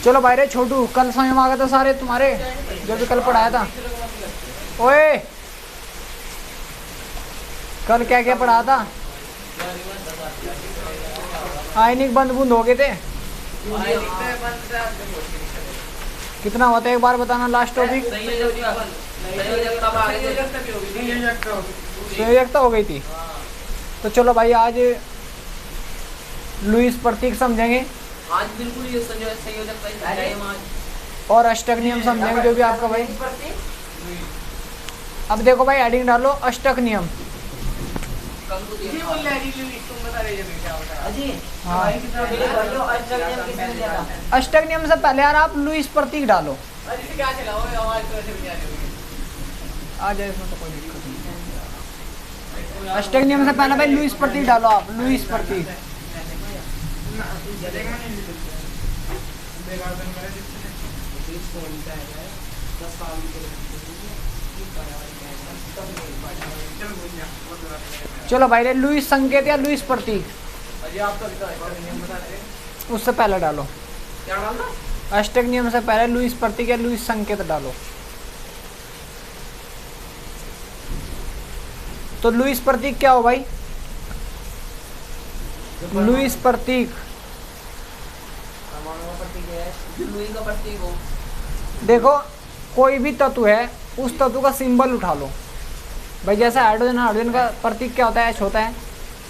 चलो भाई रे छोटू, कल समय में आ गए थे सारे तुम्हारे जो भी कल पढ़ाया था। ओए कल क्या क्या पढ़ाया था? आयनिक बंद बूंद हो गए थे। कितना होता है एक बार बताना लास्ट टॉपिक। संयोजकता हो गई थी। तो चलो भाई आज लुईस प्रतीक समझेंगे आज बिल्कुल ये संयोजकता और अष्टक नियम समझेंगे जो भी आपका भाई। अब देखो भाई हेडिंग डालो अष्टक नियम। हाँ। अष्टक नियम से पहले यार आप लुईस प्रतीक डालो। आ जाए इसमें तो कोई दिक्कत नहीं। अष्टक नियम से पहले भाई लुईस प्रतीक डालो आप। लुईस प्रतीक चलो भाई रे लुईस संकेत या लुईस प्रतीक उससे पहले डालो। अष्टक नियम से पहले लुईस प्रतीक या लुईस संकेत डालो। तो लुईस प्रतीक क्या हो भाई? लुईस प्रतीक देखो कोई भी तत्व है उस तत्व का सिंबल उठा लो भाई। जैसे हाइड्रोजन, हाइड्रोजन का प्रतीक क्या होता है? H होता है।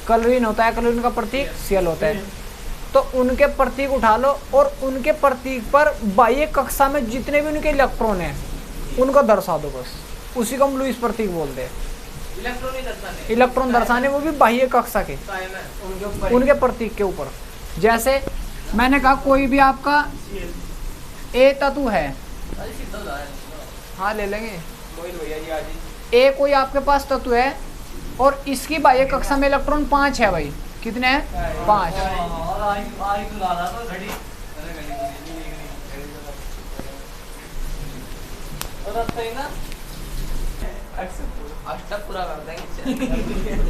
क्लोरीन होता है, क्लोरीन का प्रतीक Cl होता है। तो उनके प्रतीक उठा लो और उनके प्रतीक पर बाह्य कक्षा में जितने भी उनके इलेक्ट्रॉन हैं उनको दर्शा दो बस। उसी को हम लुईस प्रतीक बोलते हैं। इलेक्ट्रॉन दर्शाने वो भी बाह्य कक्षा के उनके प्रतीक के ऊपर। जैसे मैंने कहा कोई भी आपका ए तत्व है, हाँ ले लेंगे। ए कोई आपके पास तत्व है और इसकी बाह्य कक्षा में इलेक्ट्रॉन 5 है भाई। कितने हैं? 5।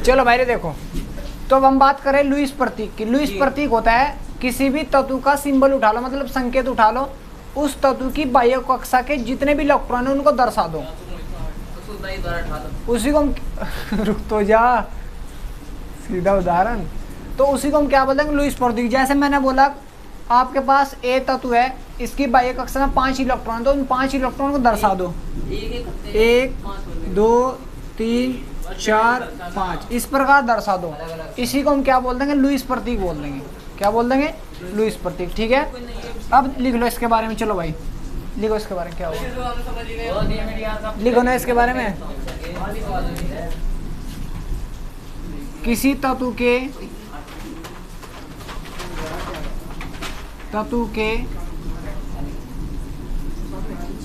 चलो भाई देखो, तो अब हम बात करें लुईस प्रतीक की। लुईस प्रतीक होता है किसी भी तत्व का सिंबल उठा लो, मतलब संकेत उठा लो, उस तत्व की बाह्य कक्षा के जितने भी इलेक्ट्रॉन है उनको दर्शा दो। उसी को हम रुक तो जा, सीधा उदाहरण। तो उसी को हम क्या बोलते हैं? लुईस प्रतीक। जैसे मैंने बोला आपके पास ए तत्व है, इसकी बाह्य कक्षा में 5 इलेक्ट्रॉन, तो उन 5 इलेक्ट्रॉन को दर्शा दो। 1 2 3 4 5 इस प्रकार दर्शा दो। इसी को हम क्या बोल देंगे? लुईस प्रतीक बोल देंगे। क्या बोल देंगे? लुईस प्रतीक। ठीक है, अब लिख लो इसके बारे में। चलो भाई लिखो इसके बारे में क्या होगा। लिखो ना इसके बारे में। किसी तत्व के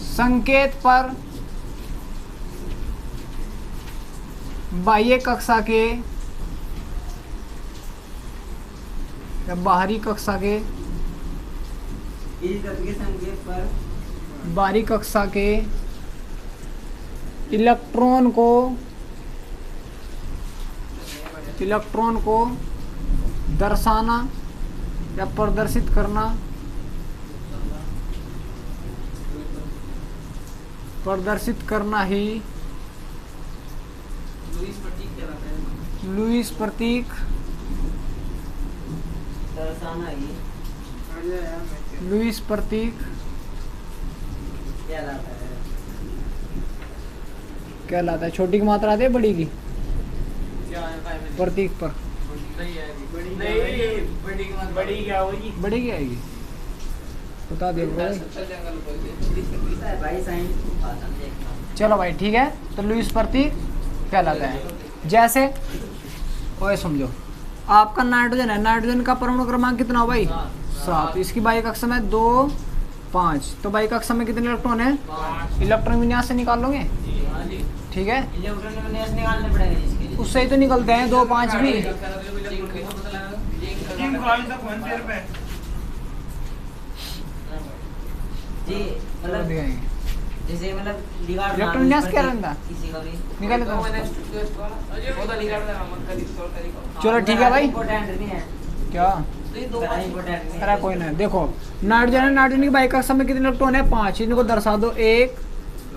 संकेत पर बाह्य कक्षा के या बाहरी कक्षा के बाहरी कक्षा के इलेक्ट्रॉन को दर्शाना या प्रदर्शित करना ही लुईस प्रतीक कहलाता है। छोटी की मात्रा आती है बड़ी की प्रतीक पर? बड़ी की आएगी बता दे भाई। चलो भाई ठीक है, तो लुईस प्रतीक कहलाता है। जैसे ओए समझो आपका नाइट्रोजन है, नाइट्रोजन का परमाणु क्रमांक कितना हो भाई? 7। इसकी बाह्य कक्षा में 2 5, तो बाह्य कक्षा में कितने इलेक्ट्रॉन है? इलेक्ट्रॉन विन्यास से निकाल लोगे? ठीक है, उससे ही तो निकलते हैं 2 5 भी। जैसे मतलब इलेक्ट्रॉन विन्यास क्या रहता है? निकाले तो। चलो ठीक है भाई। क्या तो ये दो पाँच अरे कोई ना, देखो नाइट्रोजन है, नाइट्रोजन की बाई कक्षा में कितने इलेक्ट्रॉन है? 5। इनको दर्शा दो, 1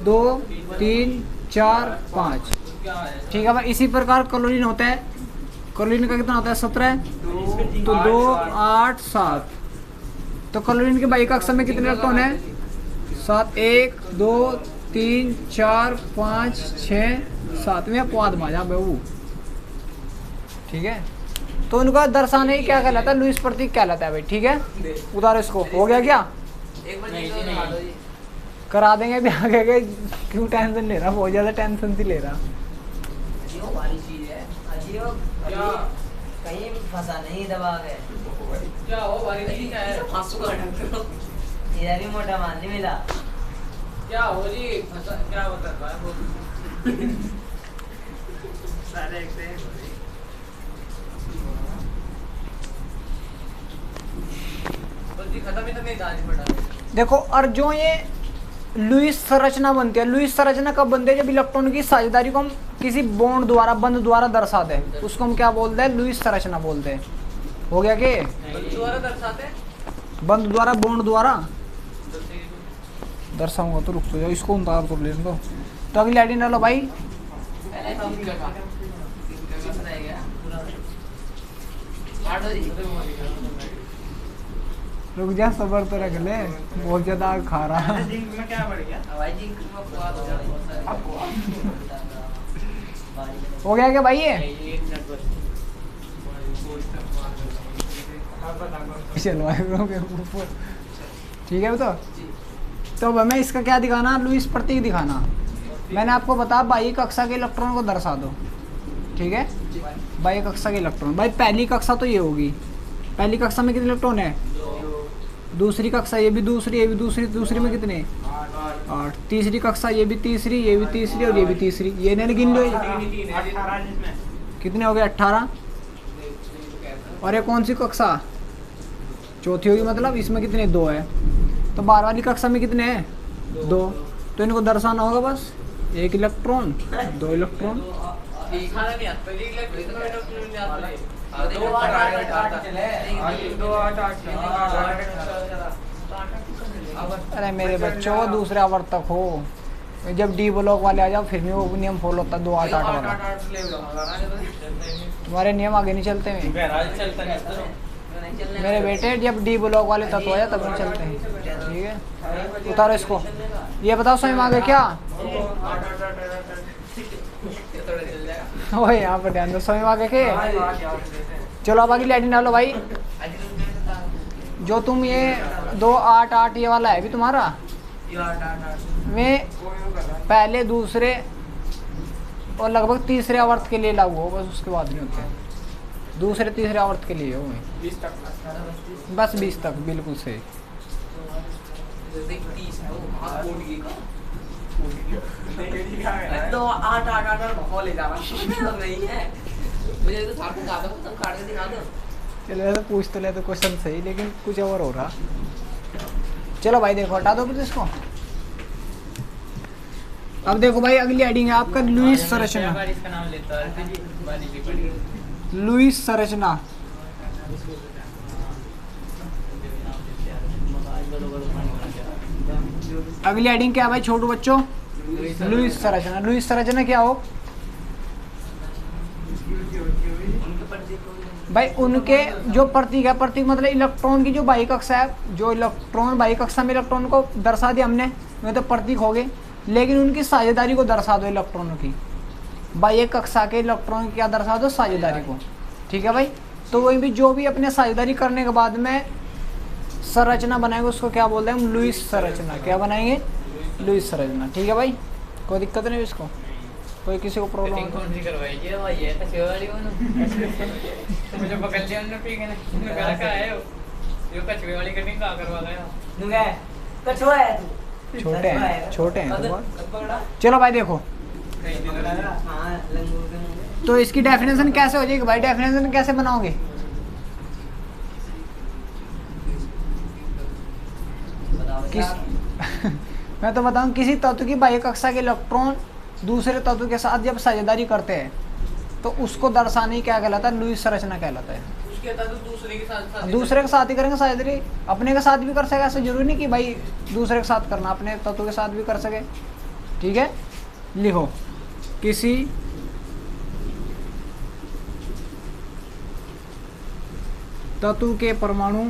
2 3 4 5। ठीक है भाई। इसी प्रकार क्लोरीन होता है, क्लोरीन का कितना होता है? 17। तो 2 8 7। तो क्लोरीन की बाई कक्षा में कितने इलेक्ट्रॉन है? 7। 1 2 3 4 5 6 7 में क्वाद माजा बेहू। ठीक है, तो उनका दर्शाने ही क्या कहलाता है? लुईस प्रतीक कहलाता है भाई। ठीक है, उतारो इसको। हो गया क्या? एक बार चीज़ और मार दो जी। करा देंगे भी आगे के, क्यों टेंशन ले रहा? बहुत ज्यादा टेंशन सी ले रहा। अजी वो वाली चीज़ है, अजी वो कहीं फंसा नहीं दबा के। क्या हो वाली चीज़ क्या है? फांसू का ढंग करो। इधर भी मोटा मान नहीं मिला। क्या हो जी? फंसा क्या होता है वो? सारे एक से खत्म ही तो नहीं दानी पड़ा। देखो, और जो ये लुईस संरचना बनती है, लुईस संरचना कब बनती है? जब इलेक्ट्रॉन की साझेदारी को हम किसी बॉन्ड द्वारा, बंध द्वारा दर्शाते हैं, उसको हम क्या बोलते हैं? लुईस संरचना बोलते हैं। हो गया कि द्वारा दर्शाते हैं? बंध द्वारा, बॉन्ड द्वारा दर्शाऊंगा। तो रुक तो जाओ, इसको उतार तो ले दो। तो अगली आईडी डालो भाई। पहले हम रहेगा आठ बजे। रुक जा, सबर तो रख ले, बहुत ज्यादा आग खा रहा। में क्या बढ़ गया? हवाई जिंक में स्वाद हो जाता है। हो गया क्या भाई? ये ठीक है। तो हमें इसका क्या दिखाना? लुईस प्रतीक दिखाना। मैंने आपको बताया बाह्य कक्षा के इलेक्ट्रॉन को दर्शा दो। ठीक है, बाह्य कक्षा के इलेक्ट्रॉन। भाई पहली कक्षा तो ये होगी। पहली कक्षा में कितने इलेक्ट्रॉन है? दूसरी कक्षा ये भी दूसरी, ये भी दूसरी। दूसरी में कितने? 8। तीसरी कक्षा ये भी तीसरी, ये भी तीसरी और ये भी तीसरी। ये नहीं गिन लो, कितने हो गए? 18। और ये कौन सी कक्षा? चौथी होगी, मतलब इसमें कितने? 2 है। तो 12 वाली कक्षा में कितने हैं? 2। तो इनको दर्शाना होगा बस 1 इलेक्ट्रॉन 2 इलेक्ट्रॉन। अरे मेरे बच्चों, दूसरे आवर्तक हो। जब डी ब्लॉक वाले आ जाओ फिर भी वो नियम फॉलो होता है 2 8 8 वाला। तुम्हारे नियम आगे नहीं चलते हैं मेरे बेटे। जब डी ब्लॉक वाले तत्व आया तब नहीं चलते हैं। ठीक है, उतारो इसको। ये बताओ स्वयं आगे क्या? वो यहाँ पर ध्यान दो, स्वयं आगे के। चलो अब अगली लाइटिंग डालो भाई। जो तुम ये 2 8 8 ये वाला है भी तुम्हारा, में पहले दूसरे और लगभग तीसरे आवर्त के लिए लागू हो, बस उसके बाद नहीं होते। दूसरे तीसरे आवर्त के लिए हो बस 20 तक, बिल्कुल सही। तो 8 8 8 8 ले जाना नहीं है मुझे। तो साथ में काट दो, तुम काट के दिखा दो। चलो ऐसा पूछ तो ले तो क्वेश्चन सही, लेकिन कुछ और हो रहा। चलो भाई देखो, हटा दो फिर इसको। अब देखो भाई, अगली हेडिंग है आपका लुईस संरचना। इसका नाम लेता है लुईस संरचना। अगली हेडिंग क्या है भाई छोटू बच्चों? लुईस संरचना। लुईस संरचना क्या हो भाई? उनके जो प्रतीक है, प्रतीक मतलब इलेक्ट्रॉन की जो बाह्य कक्षा है, जो इलेक्ट्रॉन बाह्य कक्षा में इलेक्ट्रॉन को दर्शा दिया हमने, वे तो प्रतीक हो गए। लेकिन उनकी साझेदारी को दर्शा दो इलेक्ट्रॉनों की। बाह्य कक्षा के इलेक्ट्रॉन की क्या दर्शा दो? साझेदारी को। ठीक है भाई। तो वही भी जो भी अपने साझेदारी करने के बाद में संरचना बनाएंगे उसको क्या बोलते हैं हम? लुईस संरचना। क्या बनाएंगे? लुईस संरचना। ठीक है भाई, कोई दिक्कत नहीं इसको? कोई किसी को प्रॉब्लम मुझे पकड़ लिया उन्होंने, ठीक है ना? घर का है वो कछुए वाली कटिंग का करवा गया। नुगे कछुआ है तू? छोटे हैं, छोटे हैं तो। चलो भाई देखो, तो इसकी डेफिनेशन कैसे हो जाएगी भाई? डेफिनेशन कैसे बनाओगे? किस मैं तो बताऊं, किसी तत्व की बाह्य कक्षा के इलेक्ट्रॉन दूसरे तत्व के साथ जब साझेदारी करते हैं तो उसको दर्शाने क्या कहलाता है? लुईस संरचना कहलाता है। दूसरे के साथ ही करेंगे शायद रे, अपने के साथ भी कर सके, ऐसा जरूरी नहीं कि भाई दूसरे के साथ करना, अपने तत्व के साथ भी कर सके। ठीक है, लिखो किसी तत्व के परमाणु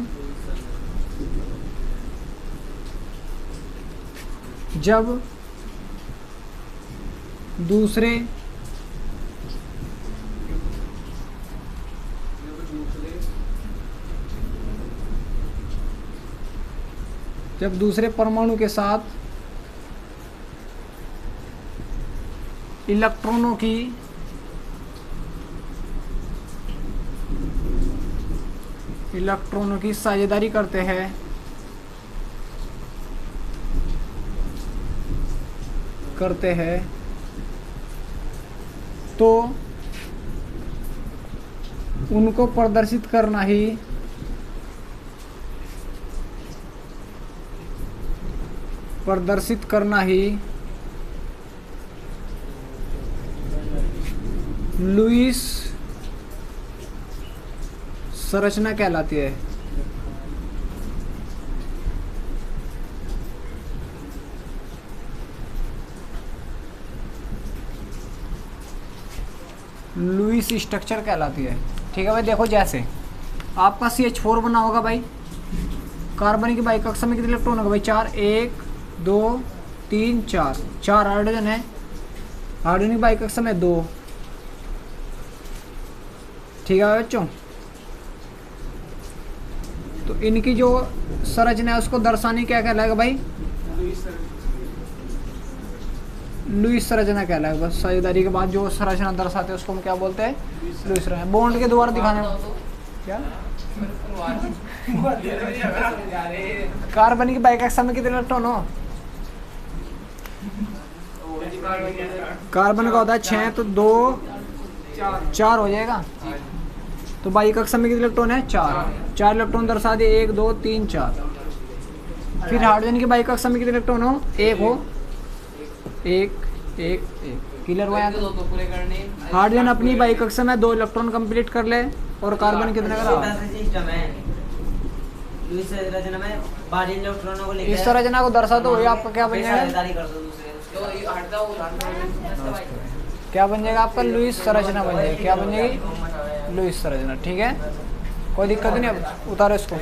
जब दूसरे परमाणु के साथ इलेक्ट्रॉनों की साझेदारी करते हैं तो उनको प्रदर्शित करना ही लुईस संरचना कहलाती है। लुईस स्ट्रक्चर कहलाती है। ठीक है भाई, देखो जैसे आपका CH4 बना होगा भाई, कार्बन की बाई कक्षा में कितने इलेक्ट्रॉन होगा भाई? 4, 1 2 3 4, 4 हाइड्रोजन है, हाइड्रोजन की बाई कक्षा में 2। ठीक है बच्चों, तो इनकी जो संरचना है उसको दर्शानी क्या कहलाएगा भाई? लुईस संरचना कहलाएगा। बस साझेदारी के बाद जो संरचना दर्शाते हैं उसको हम क्या बोलते हैं? लुईस संरचना। बॉन्ड के द्वारा दिखाने क्या कार्बन की बाई कक्षा में कितने इलेक्ट्रॉन हो? कार्बन का होता है 6, तो 2 4 हो जाएगा। तो बाई कक्षा में कितने इलेक्ट्रॉन है? 4 इलेक्ट्रॉन दर्शा दिए, 1 2 3 4। फिर हाइड्रोजन की बाई कक्षा में कितने इलेक्ट्रॉन हो? 1 हो, 1 1 1। क्लियर हुआ? हाइड्रोजन अपनी बाई कक्षा में 2 इलेक्ट्रॉन कंप्लीट कर ले, और कार्बन कितने का? इस संरचना को दर्शा दो, आपका क्या बन जाएगा? क्या बन जाएगा आपका? लुईस संरचना बन जाएगी। क्या बन जाएगी? लुईस संरचना। ठीक है, कोई दिक्कत नहीं। अब उतारो इसको।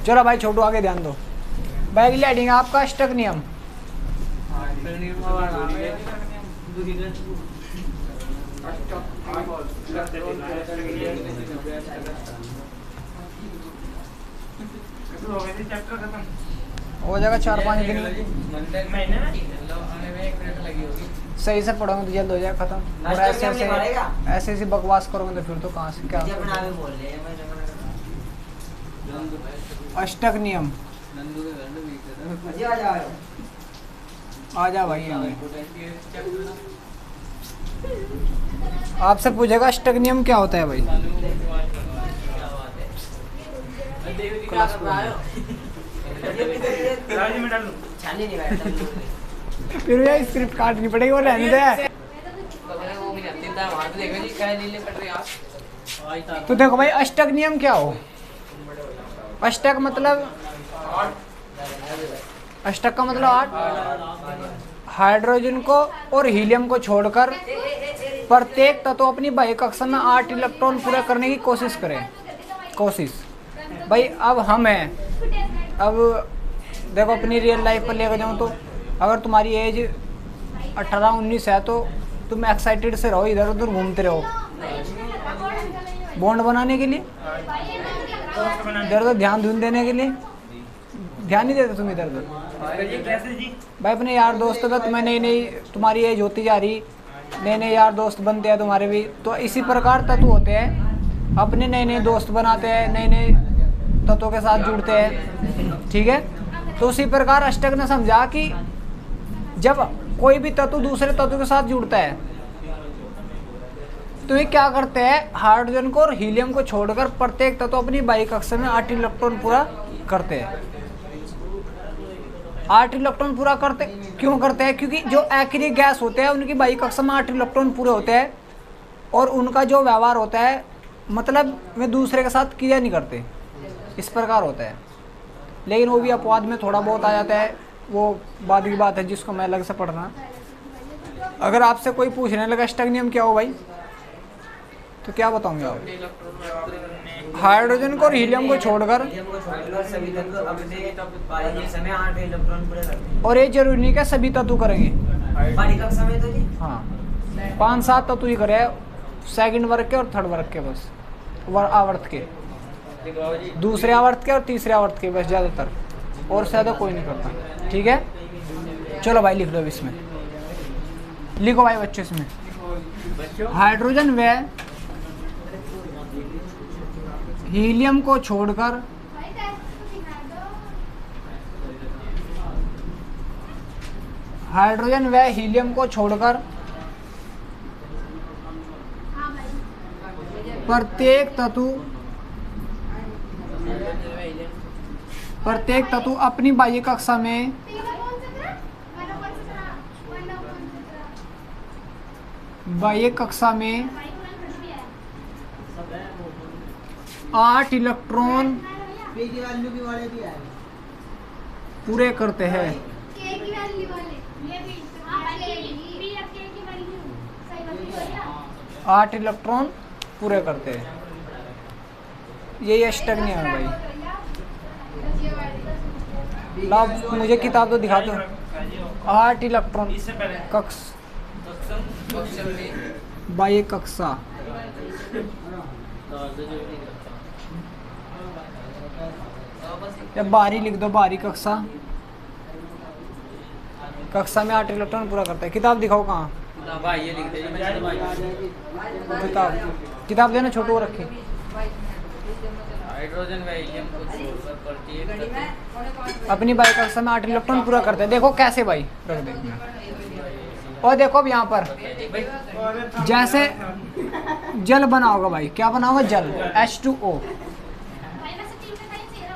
चलो भाई छोटू आगे ध्यान दो। बैग लाइटिंग आपका स्टक नियम। हो जाएगा 4-5 दिन सही से पढ़ोगे तो जल्द हो जाएगा खत्म। और ऐसे बकवास करोगे तो फिर तो कहाँ से क्या? अष्टक नियम आ जा भाई। आपसे पूछेगा अष्टक नियम क्या होता है भाई? फिर ये स्क्रिप्ट काटनी पड़ेगी, वो रहने दे। तो देखो भाई, अष्टक नियम क्या हो? अष्टक मतलब, अष्टक का मतलब 8। हाइड्रोजन को और हीलियम को छोड़कर प्रत्येक तत्व अपनी बाह्य कक्षा में 8 इलेक्ट्रॉन पूरा करने की कोशिश करें। भाई अब हम हैं, अब देखो अपनी रियल लाइफ पर लेकर जाऊँ तो अगर तुम्हारी एज 18-19 है तो तुम एक्साइटेड से रहो, इधर उधर घूमते रहो बॉन्ड बनाने के लिए, इधर उधर ध्यान देने के लिए। ध्यान नहीं देते तुम इधर उधर भाई। अपने यार दोस्तों का तुम्हें नई तुम्हारी एज होती जा रही, नए यार दोस्त बनते हैं तुम्हारे भी। तो इसी प्रकार तत्व होते हैं, अपने नए दोस्त बनाते हैं, नए तत्वों के साथ जुड़ते हैं। ठीक है, तो उसी प्रकार अष्टक ने समझा कि जब कोई भी तत्व दूसरे तत्व के साथ जुड़ता है तो ये क्या करते हैं? हाइड्रोजन को और हीलियम को छोड़कर प्रत्येक तत्व अपनी बाह्य कक्षा में 8 इलेक्ट्रॉन पूरा करते हैं। 8 इलेक्ट्रॉन पूरा करते क्यों करते हैं? क्योंकि जो एक्रिक गैस होते हैं उनकी बाह्य कक्षा में 8 इलेक्ट्रॉन पूरे होते हैं, और उनका जो व्यवहार होता है मतलब वे दूसरे के साथ क्रिया नहीं करते, इस प्रकार होता है। लेकिन वो भी अपवाद में थोड़ा बहुत आ जाता है, वो बाद की बात है जिसको मैं अलग से पढ़ना। अगर आपसे कोई पूछने लगा अष्टक नियम क्या हो भाई, तो क्या बताऊंगे आप? हाइड्रोजन को और हीलियम को छोड़कर, सभी तत्व अपने बारीक समय 8 इलेक्ट्रॉन पूरे करते हैं। और ये जरूरी नहीं कि सभी तत्व करेंगे, बारीक समय तो जी हाँ 5-7 तत्व ही करे, सेकंड वर्ग के और थर्ड वर्ग के बस, आवर्त के, दूसरे आवर्त के और तीसरे आवर्त के बस, ज़्यादातर और ज़्यादा कोई नहीं करता। ठीक है, चलो भाई लिख लो इसमें, लिखो भाई बच्चों इसमें, हाइड्रोजन व हीलियम को छोड़कर हाइड्रोजन व हीलियम को छोड़कर प्रत्येक तत्व अपनी बाह्य कक्षा में में 8 इलेक्ट्रॉन पूरे करते हैं। 8 इलेक्ट्रॉन पूरे करते हैं, यही अष्टक नियम है भाई। लाओ मुझे किताब तो दिखा दो। 8 इलेक्ट्रॉन कक्ष बाह्य कक्षा, या बाहरी लिख दो, बाहरी कक्षा, कक्षा में 8 इलेक्ट्रॉन पूरा करता है। किताब दिखाओ कहाँ, किताब देना छोटू रखे। हाइड्रोजन व हीलियम को छोड़कर प्रत्येक अपनी बाह्य कक्षा में 8 इलेक्ट्रॉन पूरा करते हैं। देखो कैसे भाई, रख दे। और देखो अब यहाँ पर जैसे जल बना होगा भाई, क्या बना होगा? जल, H2O।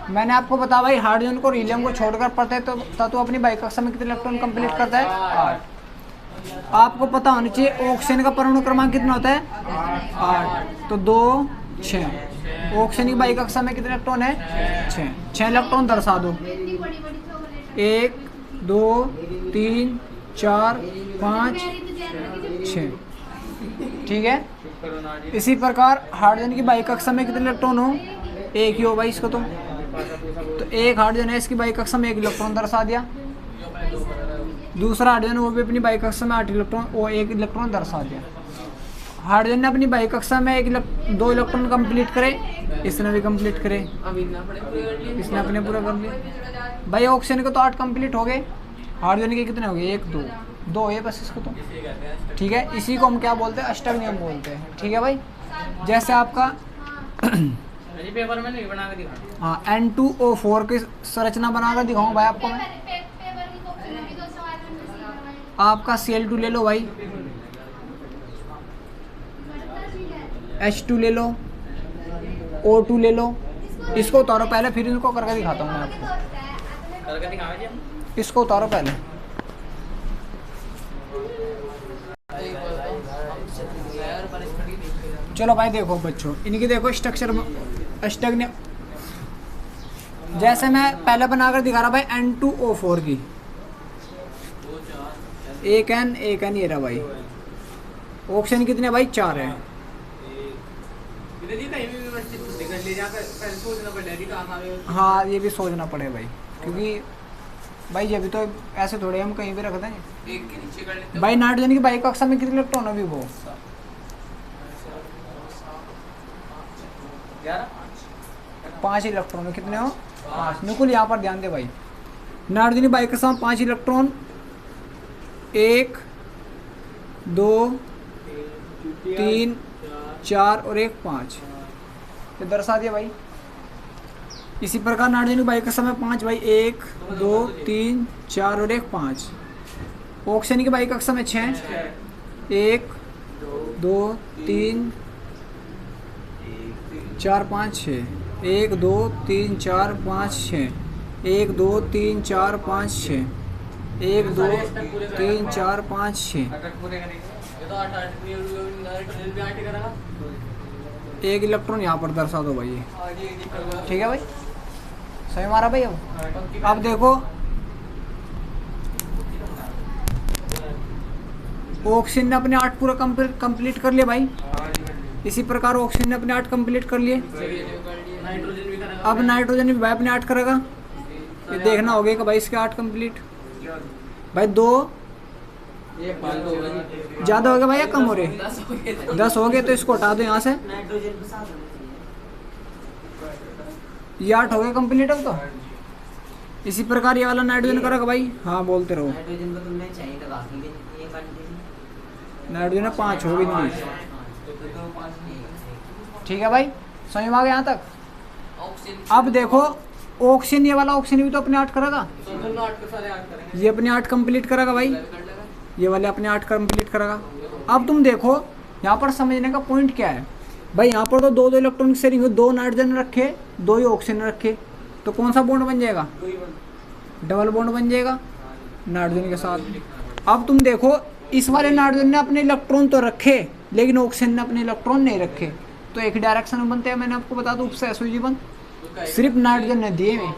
मैंने आपको बताया भाई हाइड्रोजन को और हीलियम को छोड़कर प्रत्येक तत्व अपनी बाह्य कक्षा में कितने इलेक्ट्रॉन कंप्लीट करता है? 8। आपको पता होना चाहिए ऑक्सीजन का परमाणु क्रमांक कितना होता है? 8। तो 2 6। ऑक्सीजन की बाह्य कक्षा में कितने इलेक्ट्रॉन है? 6 इलेक्ट्रॉन दर्शा दो। 1 2 3 4 5 6। ठीक है, इसी प्रकार हाइड्रोजन की बाह्य कक्षा में कितने इलेक्ट्रॉन हो? 1 ही हो भाई इसको तो 1 हाइड्रोजन है, इसकी बाह्य कक्षा में 1 इलेक्ट्रॉन दर्शा दिया। दूसरा हाइड्रोजन वो भी अपनी बाह्य कक्षा में 8 इलेक्ट्रॉन, वो 1 इलेक्ट्रॉन दर्शा दिया। हाइड्रोजन ने अपनी बाह्य कक्षा में 2 इलेक्ट्रॉन कंप्लीट करे, इसने भी कंप्लीट करे, इसने अपने पूरा कर लिया भाई। ऑक्सीजन के तो 8 कंप्लीट हो गए, हाइड्रोजन के कितने हो गए? 1 2 है बस इसको तो। ठीक है, इसी को हम क्या बोलते हैं? अष्टक नियम बोलते हैं। ठीक है भाई, जैसे आपका पेपर में नहीं बना के दिखा। हाँ, N2O4 की संरचना बनाकर दिखाऊँ भाई आपको मैं। आपका Cl2 ले लो भाई, H2 ले लो, O2 ले लो। इसको उतारो पहले, फिर इनको करके दिखाता हूँ मैं आपको। करके दिखावे जी हम। इसको उतारो पहले। चलो भाई देखो बच्चों, इनकी देखो स्ट्रक्चर, अष्टक नियम जैसे मैं पहले बनाकर दिखा रहा भाई N2O4 की, 1 N ये रहा भाई। ऑक्सीजन कितने भाई? 4 है। हाँ, ये भी सोचना पड़े भाई, क्योंकि भाई ये भी तो ऐसे थोड़े हम कहीं भी रख देंगे भाई। नाइट्रोजन की बाह्य कक्षा में कितने इलेक्ट्रॉन अभी वो? 5 इलेक्ट्रॉन। कितने हो? 5। बिल्कुल, यहाँ पर ध्यान दे भाई। नाइट्रोजन की बाह्य कक्षा में 5 इलेक्ट्रॉन, 1 2 3 4 और 1 5, ये दर्शा दिया भाई। इसी प्रकार नाइट्रोजन की बाह्य कक्षा में 5 भाई, 1 2 3 4 और 1 5। ऑक्सीजन की बाह्य कक्षा में 6, 1 2 3 4 5 6, 1 2 3 4 5 6, 1 2 3 4 5 6, 1 2 3 4 5 6। एक इलेक्ट्रॉन यहाँ पर दर्शा दो भाई ये, ठीक है भाई, सही मारा भाई। अब देखो ऑक्सीजन ने अपने 8 पूरा कंप्लीट कर लिया भाई। इसी प्रकार ऑक्सीजन ने अपने 8 कंप्लीट कर लिए। अब नाइट्रोजन भी भाई अपने 8 करेगा। ये देखना होगा कि भाई इसके 8 कंप्लीट। भाई 2 ज़्यादा हो गया भाई या कम हो रहे? 10 हो गए, तो इसको हटा दो यहाँ से। नाइट्रोजन को साथ होना चाहिए। ये 8 हो गए कंप्लीट अब तो। इसी प्रकार ये वाला नाइट्रोजन करेगा भाई। हाँ बोलते रहो। नाइट्रोजन को तुमने चाहिए तो बाकी भी ये कंडीशन। नाइट्रोजन 5 हो गई नहीं, ठीक है भाई, समझ में आ गया यहाँ तक। अब देखो ऑक्सीजन, ये वाला ऑक्सीजन भी तो अपने 8 करेगा। ये अपने 8 कंप्लीट करेगा भाई, ये वाले अपने 8 कंप्लीट करेगा। अब तुम देखो यहाँ पर समझने का पॉइंट क्या है भाई। यहाँ पर तो 2 इलेक्ट्रॉन की शेयरिंग हो, 2 नाइट्रोजन रखे, 2 ही ऑक्सीजन रखे, तो कौन सा बॉन्ड बन जाएगा? डबल बॉन्ड बन जाएगा नाइट्रोजन के साथ। अब तुम देखो इस वाले नाइट्रोजन ने अपने इलेक्ट्रॉन तो रखे, लेकिन ऑक्सीजन ने अपने इलेक्ट्रॉन नहीं रखे, तो एक डायरेक्शन में बनते हैं। मैंने आपको बता दूं उपसहसुजीवन सिर्फ नाइट्रोजन ने दिए में,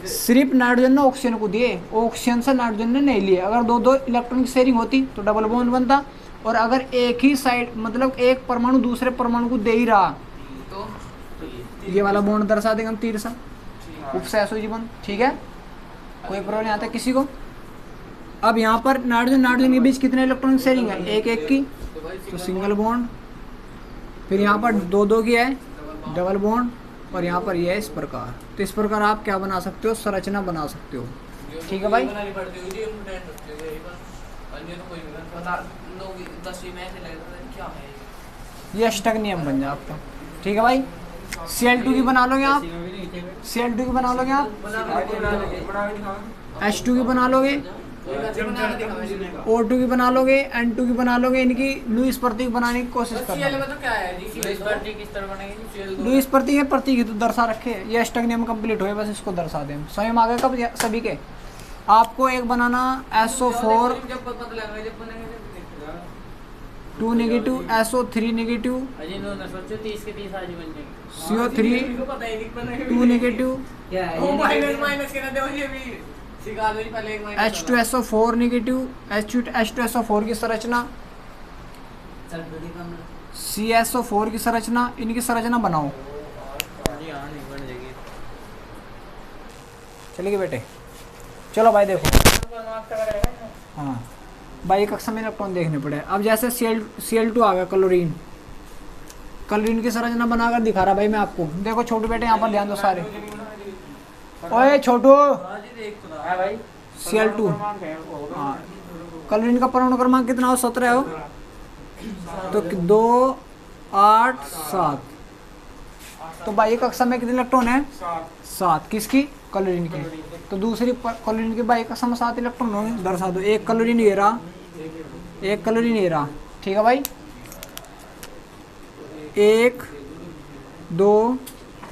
सिर्फ नाइट्रोजन ने ऑक्सीजन को दिए, ऑक्सीजन से नाइट्रोजन ने नहीं लिए। अगर 2 इलेक्ट्रॉन की शेयरिंग होती तो डबल बॉन्ड बनता, और अगर एक ही साइड मतलब एक परमाणु दूसरे परमाणु को दे ही रहा तो ये वाला बॉन्ड दर्शा देंगे हम तीर सा, उपसहसुजीवन, ठीक है, कोई प्रॉब्लम नहीं आता किसी को। अब यहाँ पर नाइट्रोजन के बीच कितने इलेक्ट्रॉन की शेयरिंग है? 1 की, तो सिंगल बॉन्ड। फिर यहाँ पर 2 की है डबल बॉन्ड, और यहाँ पर ये है इस प्रकार। तो इस प्रकार आप क्या बना सकते हो? संरचना बना सकते हो, ठीक है भाई। ये अष्टक नियम बन जाए आपका, ठीक है भाई। Cl2 की बना लोगे आप, Cl2 की बना लोगे आप, H2 की बना लोगे, O2 की बना लोगे, N2 की बना लोगे। इनकी लुईस प्रतीक बनाने की कोशिश करना। लुईस प्रतीक है, प्रतीक ही तो दर्शा रखे। ये अष्टक नियम कंप्लीट हुए, बस इसको दर्शा दें। समझ में आ गया कब सभी के? आपको एक बनाना SO4 2 negative, SO3 negative, CO3 2 negative, H2SO4 negative, H2SO4 की संरचना, CSO4 की संरचना, इनकी संरचना बनाओ। चलिए बेटे, चलो भाई देखो। हाँ भाई एक कक्षा में इलेक्ट्रॉन देखने पड़े। अब जैसे Cl2 आ गया, क्लोरीन, क्लोरीन की संरचना बनाकर दिखा रहा भाई मैं आपको। देखो छोटू बेटे यहाँ पर ध्यान दो सारे। ओए छोटू, Cl2, हाँ, क्लोरीन का परमाणु क्रमांक कितना हो? 17 हो, तो 2 8 7। तो बाह्य कक्षा में कितने इलेक्ट्रॉन है? 7। किसकी? क्लोरीन की। तो दूसरी क्लोरीन की बाह्य कक्षा में 7 इलेक्ट्रॉन होंगे, दर्शा दो। एक क्लोरीन ये रहा, एक क्लोरीन ये रहा, ठीक है भाई। 1 2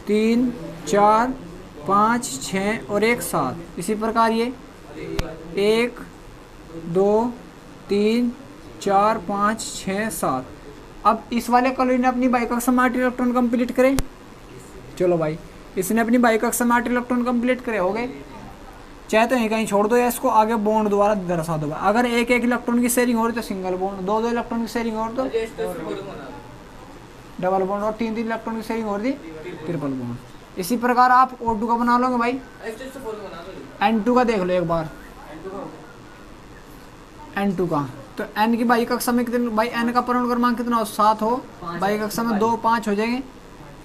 3 4 5 6 और 1 7। इसी प्रकार ये 1 2 3 4 5 6 7। अब इस वाले क्लोरीन ने अपनी बाह्य कक्षा में 8 इलेक्ट्रॉन कंप्लीट करे। चलो भाई, इसने अपनी बाह्य कक्षा में 8 इलेक्ट्रॉन कंप्लीट करे, हो गए। चाहे तो यहीं कहीं छोड़ दो या इसको आगे बॉन्ड द्वारा दर्शा दो। अगर एक इलेक्ट्रॉन की शेयरिंग हो रही तो सिंगल बॉन्ड, 2 इलेक्ट्रॉन की शेयरिंग हो रही तो डबल बॉन्ड, और 3 इलेक्ट्रॉन की शेयरिंग हो रही ट्रिपल बॉन्ड। इसी प्रकार आप O2 का बना लोगे भाई। N2 का देख लो एक बार, N2 का। तो N की बाह्य कक्षा में कितने भाई? N का परमाणु क्रमांक कितना हो? 7 हो। बाह्य कक्षा में 2 5 हो जाएंगे,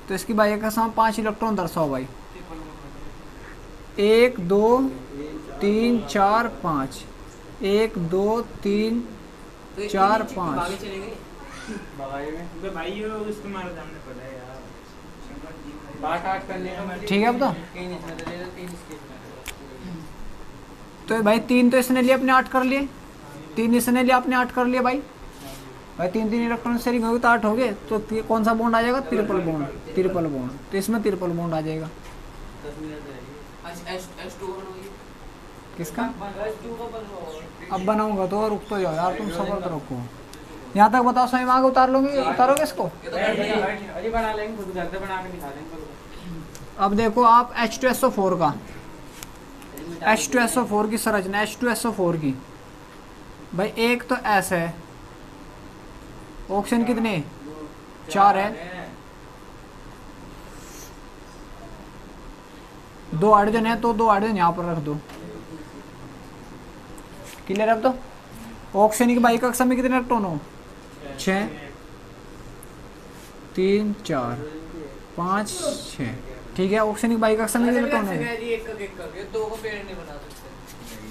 तो इसकी बाह्य कक्षा में 5 इलेक्ट्रॉन दर्शाओ भाई। 1 2 3 4 5, 1 2 3 4 5। ठीक है अब तो भाई 3 तो इसने लिए अपने 8 कर लिए, 3 इसने लिए अपने 8 कर लिए भाई। 3 इलेक्ट्रॉन शेयरिंग होगी तो 8 हो गए। तो कौन सा बॉन्ड आ जाएगा? Triple bond, triple bond. तो इसमें ट्रिपल बॉन्ड आ जाएगा। किसका? अब बनाऊंगा तो रुक तो जाओ यार, तुम सबर तो रखो। यहाँ तक बताओ, स्वयं आगे उतारोगे इसको। अजी बना लेंगे खुद, घर पे बना के दिखा देंगे। अब देखो आप H2SO4 का, H2SO4 की संरचना, H2SO4 की भाई, एक तो S है, ऑक्सीजन कितने 4 है, 2 हाइड्रोजन है, तो 2 हाइड्रोजन यहाँ पर रख दो। क्लियर। अब तो ऑक्सीजन की बाई कक्षा में कितने इलेक्ट्रॉन हो, 6, 3, 4, 5, 6। ठीक है, ऑक्सीजन की बाई कक्षा में कितने इलेक्ट्रॉन है,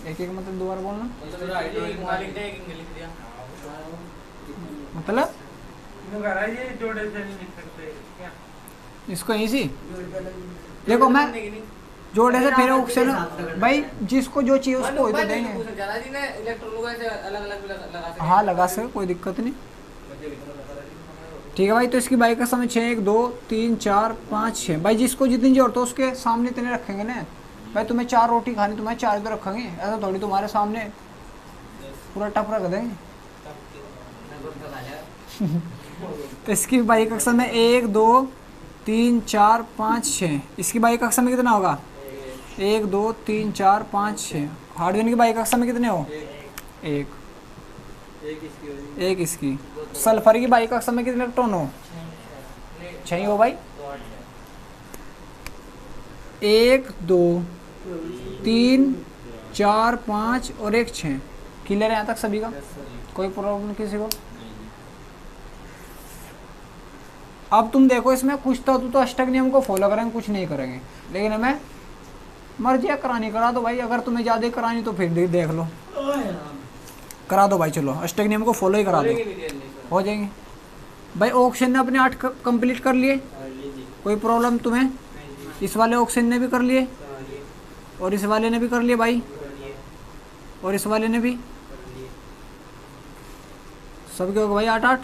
एक एक मतलब दोबारा बोलना, मतलब इसको इजी देखो, मैं जोड़े से फिर ऑक्सीजन भाई, जिसको जो चाहिए उसको ही तो देंगे। हाँ लगा सर, कोई दिक्कत नहीं। ठीक है भाई, तो इसकी बाई का समय 6, 1, 2, 3, 4, 5, 6 भाई, जिसको जितनी जरूरत हो उसके सामने इतने रखेंगे ना भाई। तुम्हें 4 रोटी खानी, तुम्हें 4 तो रखेंगे, ऐसा थोड़ी तुम्हारे सामने पूरा टप रख देंगे। तो इसकी बाई कक्षा में 1, 2, 3, 4, 5, 6, इसकी बाई कक्षा में कितना होगा, 1, 2, 3, 4, 5, 6। हाइड्रोजन की बाई कक्षा में कितने हो, 1 इसकी। सल्फर की बाई कक्षा में कितने इलेक्ट्रॉन हो, 6 हो भाई, 1, 2, 3, 4, 5 और 1, 6। क्लियर है यहाँ तक सभी का, कोई प्रॉब्लम किसी को। अब तुम देखो, इसमें कुछ तो अष्टक नियम को फॉलो करेंगे, कुछ नहीं करेंगे, लेकिन हमें मर्जी है करानी करा दो भाई। अगर तुम्हें ज़्यादा करानी तो फिर देख लो, करा दो भाई। चलो अष्टक नियम को फॉलो ही करा दो, हो जाएंगे भाई। ऑक्सीजन ने अपने 8 कंप्लीट कर लिए, कोई प्रॉब्लम तुम्हें। इस वाले ऑक्सीजन ने भी कर लिए, और इस वाले ने भी कर लिए भाई, और इस वाले ने भी, सबके हो गए भाई 8-8।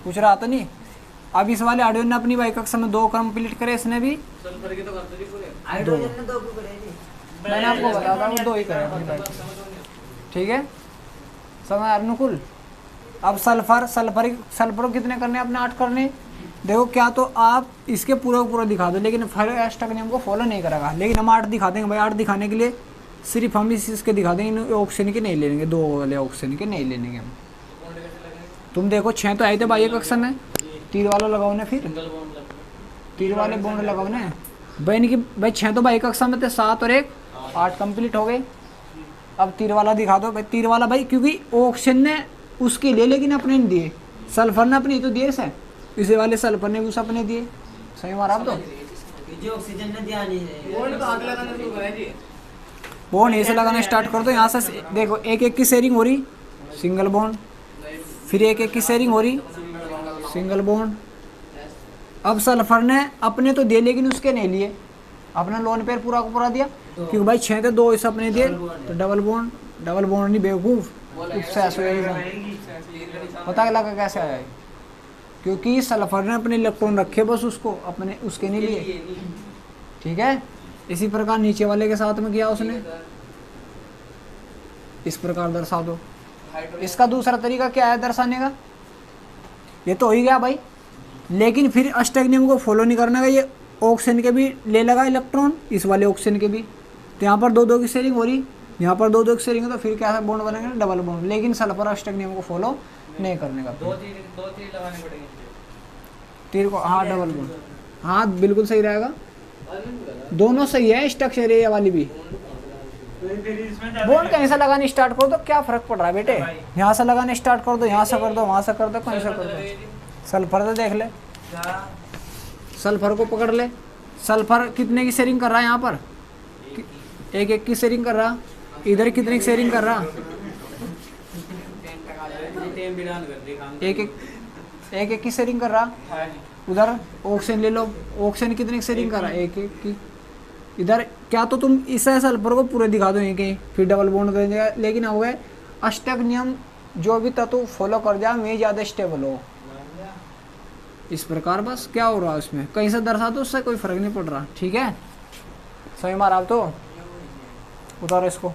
कुछ रहा तो नहीं। अब इस वाले हाइड्रोजन ने अपनी बाई कक्षा में 2 कंप्लीट करे, इसने भी हाइड्रोजन ने 2 क्यों करे जी? मैंने आपको बताया था, वो 2 ही करे अपनी बाई। ठीक है, समय अनुकूल। अब सल्फर को कितने करने, अपने 8 करने। देखो, क्या तो आप इसके पूरा दिखा दो, लेकिन फिर अष्टक नियम को फॉलो नहीं करेगा। लेकिन हम 8 दिखा देंगे भाई। 8 दिखाने के लिए सिर्फ हम इसके दिखा देंगे, ऑक्सीजन के नहीं लेंगे, 2 वाले ऑक्सीजन के नहीं लेंगे हम। तुम देखो 6 तो आए थे बाई कक्षा में, तीर वाला लगाओ ना, फिर तीर वाले बॉन्ड लगाओ ना भाई। इनकी भाई 6 तो बाई कक्षा में थे, 7 और 1 8 कंप्लीट हो गए। अब तीर वाला दिखा दो भाई। तीर वाला भाई, क्योंकि ऑक्सीजन ने उसके लिए, लेकिन अपने नहीं दिए। सल्फर ने अपने तो दिए से, इसे वाले सल्फर ने भी उस अपने दिए। सही मारा आप तो। जो ऑक्सीजन ने दिया नहीं है, बॉन्ड ऐसे लगाना स्टार्ट कर दो। यहाँ से देखो, 1-1 की शेयरिंग हो रही, सिंगल बॉन्ड, फिर 1-1 की शेयरिंग हो रही, सिंगल बॉन्ड। अब सल्फर ने अपने तो दिए, लेकिन उसके नहीं लिए, अपना लोन पेयर पूरा को पूरा दिया। क्योंकि भाई 6 थे, 2 इसे अपने दिए, तो डबल बॉन्ड नहीं बेवकूफ़, पता लगा कैसे आया है। क्योंकि सल्फर ने अपने इलेक्ट्रॉन रखे, बस उसको अपने उसके नहीं लिए। ठीक है, इसी प्रकार नीचे वाले के साथ में किया उसने, इस प्रकार दर्शा दो। इसका दूसरा तरीका क्या है दर्शाने का, ये तो हो ही गया भाई। लेकिन फिर अष्टक नियम को फॉलो नहीं करना है। ये ऑक्सीजन के भी ले लगा इलेक्ट्रॉन, इस वाले ऑक्सीजन के भी, तो यहाँ पर 2-2 की शेयरिंग हो रही, यहाँ पर 2-2 की शेयरिंग है, तो फिर क्या बॉन्ड बनेंगे, डबल बॉन्ड। लेकिन सल्फर अष्टक नियम को फॉलो नहीं करने का। 2 तीर लगाने पड़ेंगे तीर को, हाँ डबल बॉन्ड, हाँ बिल्कुल सही रहेगा। दोनों सही है, स्ट्रक्चर ये वाली भी। बॉन्ड कहीं से लगाने स्टार्ट कर दो, क्या फर्क पड़ रहा है बेटे। यहाँ से लगाने स्टार्ट कर दो, यहाँ से कर दो, वहाँ से कर दो, कहीं से कर दो। सल्फर तो देख ले, सल्फर को पकड़ ले। सल्फर कितने की शेयरिंग कर रहा है यहाँ पर, 1-1 की शेयरिंग कर रहा। इधर कितने की शेयरिंग कर रहा, 1-1 की शेयरिंग कर रहा। उधर ऑक्सीजन ले लो, ऑक्सीजन कितने की शेयरिंग कर रहा है, 1-1 की। इधर क्या तो तुम इस सल्फर को पूरे दिखा दो कहीं, फिर डबल बॉन्ड दे देगा। लेकिन हो गए अष्टक नियम, जो भी तत्व फॉलो कर जाए वे ज़्यादा स्टेबल हो। इस प्रकार बस क्या हो रहा है उसमें, कहीं से दर्शा दो, उससे कोई फर्क नहीं पड़ रहा। ठीक है, सही मारा आप तो। उतारो इसको।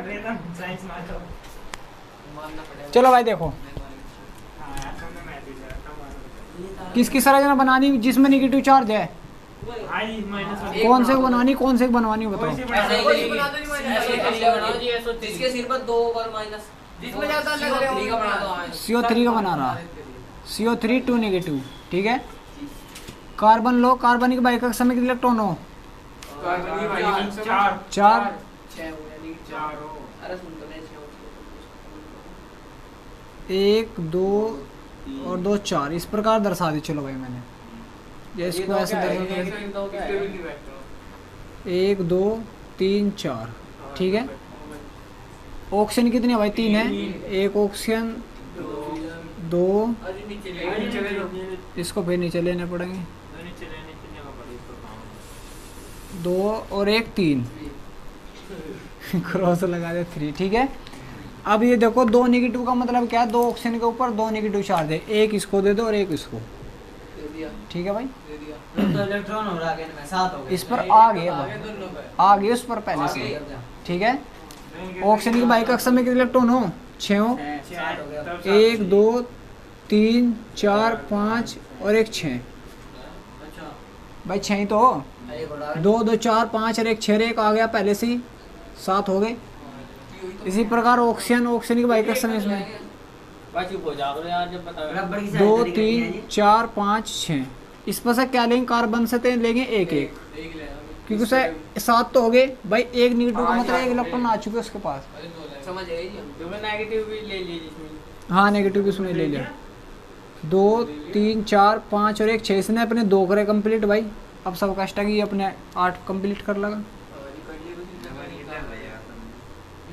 साइंस मारो। मानना पड़ेगा। चलो भाई देखो, हाँ यार तुमने मैं भी दिया था। किसकी संरचना बनानी जिसमें नेगेटिव चार्ज है? आई माइनस कौन से बनानी, कौन से बनवानी बताओ। कोई सी ऐसे ही बना नहीं बना दो, नहीं माइनस ऐसे ही ऐसे बनाओ जी, इसके सिर पर 2 ओवर माइनस जिसमें ज्यादा लग रहे हो CO3 का बना दो। CO3 का बना रहा, CO3 2 नेगेटिव, ठीक है। कार्बन लो, कार्बन के बाइकक्ष में कितने इलेक्ट्रॉन हो? कार्बन की भाई 4 4 6 हो यानी कि 4 हो। अरे सुन तो ले 6 1 2 और 2 4 इस प्रकार दर्शा दी। चलो भाई मैंने ये इसको ऐसे दर्शा 1 2 3 4, ठीक है। ऑक्सीजन कितने है भाई? 3 है। एक ऑक्सीजन 2, अरे नीचे ले इसको फिर नीचे लेने पड़ेंगे, नीचे जगह पर इसको काम। 2 और 1 3 क्रॉस लगा दे 3, ठीक है। अब ये देखो 2 नेगेटिव का मतलब क्या है? 2 ऑक्सीजन के ऊपर 2 नेगेटिव चार्ज है, एक इसको दे दो और एक इसको, दे दिया, ठीक है भाई। दे दिया। तो इलेक्ट्रॉन हो रहा है इनमें 7 हो गए। इस पर आ गए, आगे दोनों पे आ गए उस पर पहले से, ठीक है। ऑक्सीजन की बाइकक्ष में कितने इलेक्ट्रॉन हो? 6 हो। 7 हो गया। 1 2 3 4 5 और एक 6 अच्छा भाई, 6 ही तो हो। अरे घोड़ा 2 2 4 5 और एक 6, एक आ गया पहले से ही, 7 हो गए। इसी प्रकार ऑक्सीजन, ऑक्सीजन की बाइकक्ष में इसमें भाई चुप हो जाओ यार जब बता रबड़ की 2 साइड 3 4 5 6। इस पर से क्या लेंगे? कार्बन से तो लेंगे एक एक, देख ले क्योंकि उसे 7 तो हो गए भाई। एक नेगेटिव का मतलब 1 इलेक्ट्रॉन आ चुके उसके पास। समझ गए जी हम। तुम्हें नेगेटिव भी ले ली जिसमें हाँ नेगेटिव भी उसमें ले लिया। 2 3 4 5 और एक 6, इसने अपने 2 करे कंप्लीट भाई। अब सब कष्ट की अपने 8 कंप्लीट कर लगा।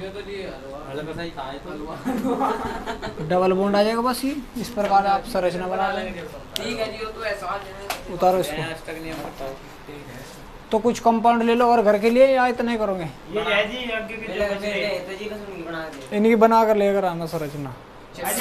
ये तो ये हलवा सही था ये तो हलवा डबल बॉन्ड आ जाएगा बस। ये इस प्रकार आप संरचना बना लेंगे। ठीक है जी वो तो एहसास है। उतारो इसको। तक नहीं बताओ ठीक है। तो कुछ कंपाउंड ले लो और घर के लिए, या इतना ही करोगे? ये है जी आगे के जो बचे। तो जी का सुन बना दे। इनकी बना कर लेकर आना संरचना।